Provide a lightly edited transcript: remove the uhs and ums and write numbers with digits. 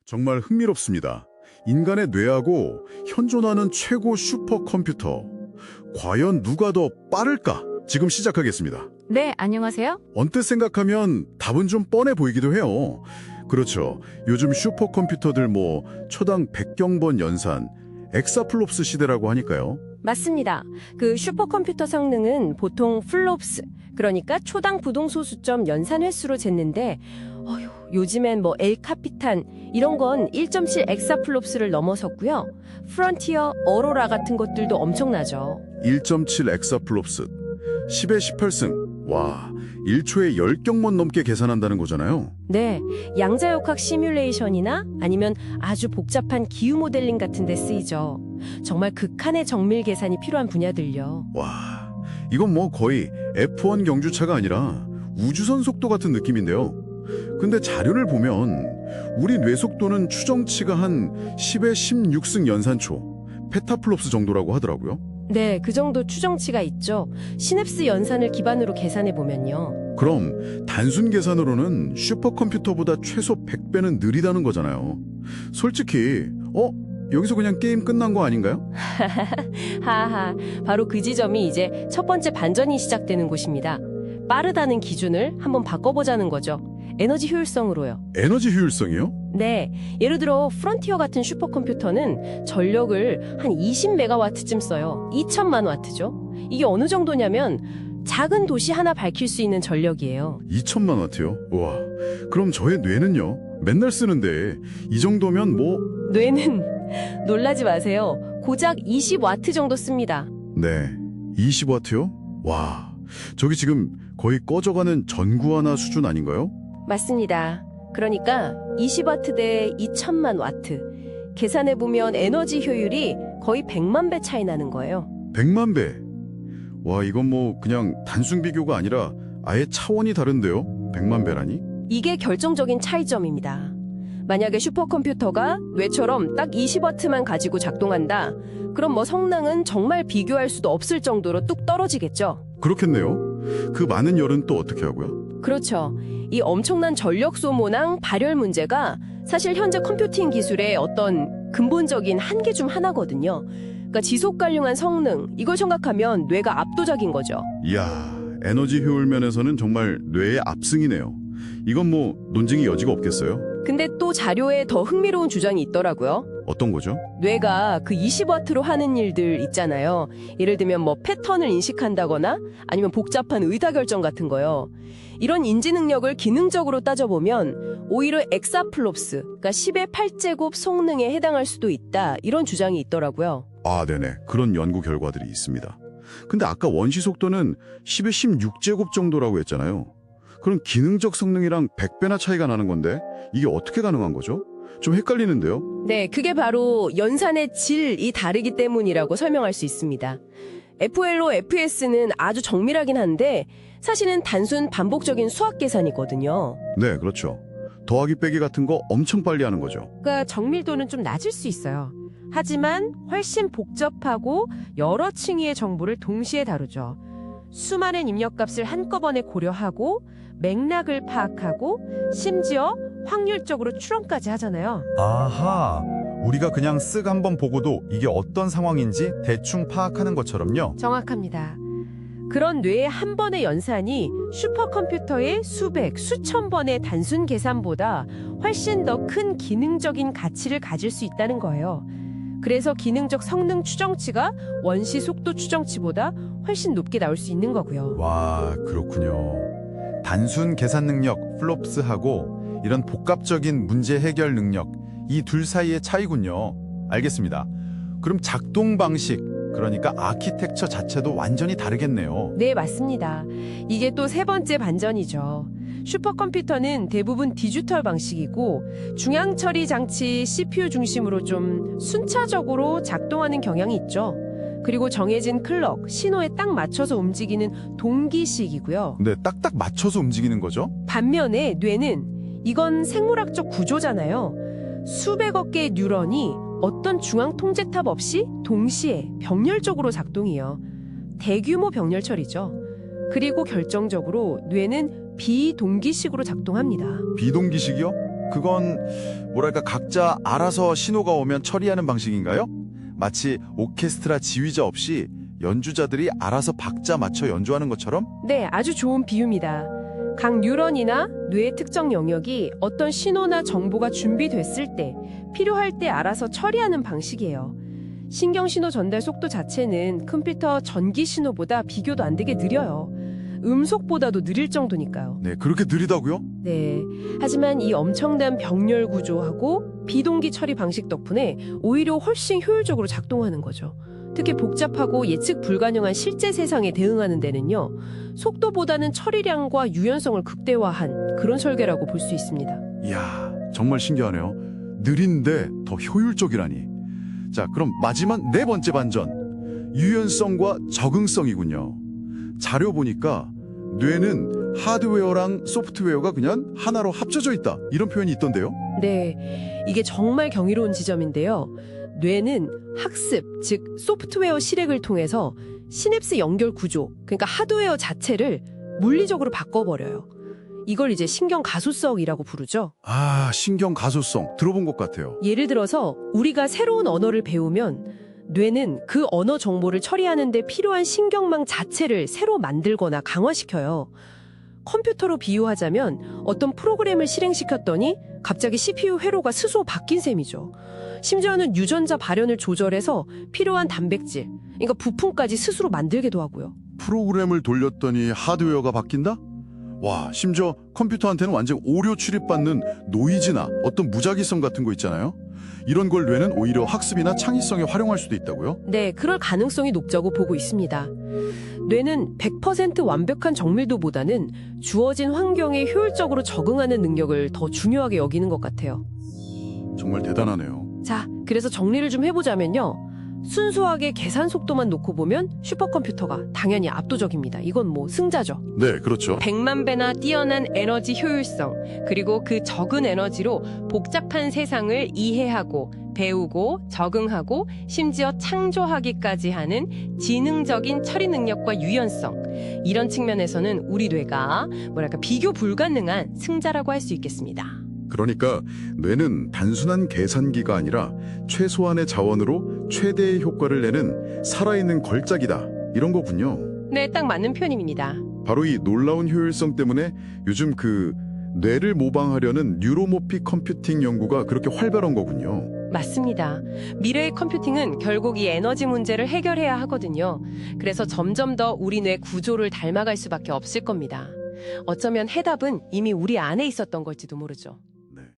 정말 흥미롭습니다. 인간의 뇌하고 현존하는 최고 슈퍼컴퓨터. 과연 누가 더 빠를까? 지금 시작하겠습니다. 네, 안녕하세요. 언뜻 생각하면 답은 좀 뻔해 보이기도 해요. 그렇죠. 요즘 슈퍼컴퓨터들 초당 100경번 연산, 엑사플롭스 시대라고 하니까요. 맞습니다. 그 슈퍼컴퓨터 성능은 보통 플롭스, 그러니까 초당 부동소 수점 연산 횟수로 쟀는데 요즘엔 엘카피탄 이런 건 1.7 엑사플롭스를 넘어섰고요. 프론티어, 어로라 같은 것들도 엄청나죠. 1.7 엑사플롭스, 10의 18승. 와, 1초에 10경번 넘게 계산한다는 거잖아요. 네, 양자역학 시뮬레이션이나 아니면 아주 복잡한 기후 모델링 같은 데 쓰이죠. 정말 극한의 정밀 계산이 필요한 분야들요. 와, 이건 거의 F1 경주차가 아니라 우주선 속도 같은 느낌인데요. 근데 자료를 보면 우리 뇌 속도는 추정치가 한 10의 16승 연산초, 페타플롭스 정도라고 하더라고요. 네, 그 정도 추정치가 있죠. 시냅스 연산을 기반으로 계산해보면요. 그럼 단순 계산으로는 슈퍼컴퓨터보다 최소 100배는 느리다는 거잖아요. 솔직히 여기서 그냥 게임 끝난 거 아닌가요? 하하, 바로 그 지점이 이제 첫 번째 반전이 시작되는 곳입니다. 빠르다는 기준을 한번 바꿔보자는 거죠. 에너지 효율성으로요. 에너지 효율성이요? 네, 예를 들어 프론티어 같은 슈퍼컴퓨터는 전력을 한 20메가와트쯤 써요. 2천만 와트죠. 이게 어느 정도냐면 작은 도시 하나 밝힐 수 있는 전력이에요. 2천만 와트요? 와, 그럼 저의 뇌는요? 맨날 쓰는데 이 정도면 뇌는 놀라지 마세요. 고작 20와트 정도 씁니다. 네, 20와트요? 와, 저기 지금 거의 꺼져가는 전구하나 수준 아닌가요? 맞습니다. 그러니까 20와트 대 2천만 와트. 계산해보면 에너지 효율이 거의 100만 배 차이 나는 거예요. 100만 배. 와, 이건 그냥 단순 비교가 아니라 아예 차원이 다른데요? 100만 배라니? 이게 결정적인 차이점입니다. 만약에 슈퍼컴퓨터가 뇌처럼 딱 20와트만 가지고 작동한다. 그럼 성능은 정말 비교할 수도 없을 정도로 뚝 떨어지겠죠. 그렇겠네요. 그 많은 열은 또 어떻게 하고요? 그렇죠. 이 엄청난 전력 소모랑 발열 문제가 사실 현재 컴퓨팅 기술의 어떤 근본적인 한계 중 하나거든요. 그러니까 지속 가능한 성능, 이걸 생각하면 뇌가 압도적인 거죠. 이야, 에너지 효율 면에서는 정말 뇌의 압승이네요. 이건 논증이 여지가 없겠어요? 근데 또 자료에 더 흥미로운 주장이 있더라고요. 어떤 거죠? 뇌가 그 20와트로 하는 일들 있잖아요. 예를 들면 패턴을 인식한다거나 아니면 복잡한 의사결정 같은 거요. 이런 인지 능력을 기능적으로 따져보면 오히려 엑사플롭스, 그러니까 10의 8제곱 성능에 해당할 수도 있다. 이런 주장이 있더라고요. 아, 네네. 그런 연구 결과들이 있습니다. 근데 아까 원시 속도는 10의 16제곱 정도라고 했잖아요. 그럼 기능적 성능이랑 100배나 차이가 나는 건데 이게 어떻게 가능한 거죠? 좀 헷갈리는데요? 네, 그게 바로 연산의 질이 다르기 때문이라고 설명할 수 있습니다. FLO, FS는 아주 정밀하긴 한데 사실은 단순 반복적인 수학 계산이거든요. 네, 그렇죠. 더하기 빼기 같은 거 엄청 빨리 하는 거죠. 그러니까 정밀도는 좀 낮을 수 있어요. 하지만 훨씬 복잡하고 여러 층위의 정보를 동시에 다루죠. 수많은 입력값을 한꺼번에 고려하고 맥락을 파악하고 심지어 확률적으로 추론까지 하잖아요. 아하, 우리가 그냥 쓱 한번 보고도 이게 어떤 상황인지 대충 파악하는 것처럼요. 정확합니다. 그런 뇌의 한 번의 연산이 슈퍼컴퓨터의 수백, 수천 번의 단순 계산보다 훨씬 더 큰 기능적인 가치를 가질 수 있다는 거예요. 그래서 기능적 성능 추정치가 원시 속도 추정치보다 훨씬 높게 나올 수 있는 거고요. 와, 그렇군요. 단순 계산 능력, 플롭스하고 이런 복합적인 문제 해결 능력, 이 둘 사이의 차이군요. 알겠습니다. 그럼 작동 방식, 그러니까 아키텍처 자체도 완전히 다르겠네요. 네, 맞습니다. 이게 또 세 번째 반전이죠. 슈퍼컴퓨터는 대부분 디지털 방식이고 중앙 처리 장치 CPU 중심으로 좀 순차적으로 작동하는 경향이 있죠. 그리고 정해진 클럭, 신호에 딱 맞춰서 움직이는 동기식이고요. 네, 딱딱 맞춰서 움직이는 거죠? 반면에 뇌는 이건 생물학적 구조잖아요. 수백억 개의 뉴런이 어떤 중앙 통제탑 없이 동시에 병렬적으로 작동해요. 대규모 병렬 처리죠. 그리고 결정적으로 뇌는 비동기식으로 작동합니다. 비동기식이요? 그건 뭐랄까 각자 알아서 신호가 오면 처리하는 방식인가요? 마치 오케스트라 지휘자 없이 연주자들이 알아서 박자 맞춰 연주하는 것처럼? 네, 아주 좋은 비유입니다. 각 뉴런이나 뇌의 특정 영역이 어떤 신호나 정보가 준비됐을 때, 필요할 때 알아서 처리하는 방식이에요. 신경신호 전달 속도 자체는 컴퓨터 전기 신호보다 비교도 안 되게 느려요. 음속보다도 느릴 정도니까요. 네, 그렇게 느리다고요? 네. 하지만 이 엄청난 병렬 구조하고 비동기 처리 방식 덕분에 오히려 훨씬 효율적으로 작동하는 거죠. 특히 복잡하고 예측 불가능한 실제 세상에 대응하는 데는요, 속도보다는 처리량과 유연성을 극대화한 그런 설계라고 볼 수 있습니다. 이야, 정말 신기하네요. 느린데 더 효율적이라니. 자, 그럼 마지막 네 번째 반전. 유연성과 적응성이군요. 자료 보니까 뇌는 하드웨어랑 소프트웨어가 그냥 하나로 합쳐져 있다. 이런 표현이 있던데요. 네. 이게 정말 경이로운 지점인데요. 뇌는 학습, 즉 소프트웨어 실행을 통해서 시냅스 연결 구조, 그러니까 하드웨어 자체를 물리적으로 바꿔버려요. 이걸 이제 신경 가소성이라고 부르죠. 아, 신경 가소성 들어본 것 같아요. 예를 들어서 우리가 새로운 언어를 배우면 뇌는 그 언어 정보를 처리하는 데 필요한 신경망 자체를 새로 만들거나 강화시켜요. 컴퓨터로 비유하자면 어떤 프로그램을 실행시켰더니 갑자기 CPU 회로가 스스로 바뀐 셈이죠. 심지어는 유전자 발현을 조절해서 필요한 단백질, 그러니까 부품까지 스스로 만들기도 하고요. 프로그램을 돌렸더니 하드웨어가 바뀐다? 와, 심지어 컴퓨터한테는 완전 오류 출입받는 노이즈나 어떤 무작위성 같은 거 있잖아요. 이런 걸 뇌는 오히려 학습이나 창의성에 활용할 수도 있다고요? 네, 그럴 가능성이 높다고 보고 있습니다. 뇌는 100% 완벽한 정밀도보다는 주어진 환경에 효율적으로 적응하는 능력을 더 중요하게 여기는 것 같아요. 정말 대단하네요. 자, 그래서 정리를 좀 해보자면요. 순수하게 계산 속도만 놓고 보면 슈퍼컴퓨터가 당연히 압도적입니다. 이건 뭐 승자죠. 네, 그렇죠. 100만 배나 뛰어난 에너지 효율성, 그리고 그 적은 에너지로 복잡한 세상을 이해하고 배우고 적응하고 심지어 창조하기까지 하는 지능적인 처리 능력과 유연성, 이런 측면에서는 우리 뇌가 뭐랄까 비교 불가능한 승자라고 할 수 있겠습니다. 그러니까 뇌는 단순한 계산기가 아니라 최소한의 자원으로 최대의 효과를 내는 살아있는 걸작이다. 이런 거군요. 네, 딱 맞는 표현입니다. 바로 이 놀라운 효율성 때문에 요즘 그 뇌를 모방하려는 뉴로모픽 컴퓨팅 연구가 그렇게 활발한 거군요. 맞습니다. 미래의 컴퓨팅은 결국 이 에너지 문제를 해결해야 하거든요. 그래서 점점 더 우리 뇌 구조를 닮아갈 수밖에 없을 겁니다. 어쩌면 해답은 이미 우리 안에 있었던 걸지도 모르죠.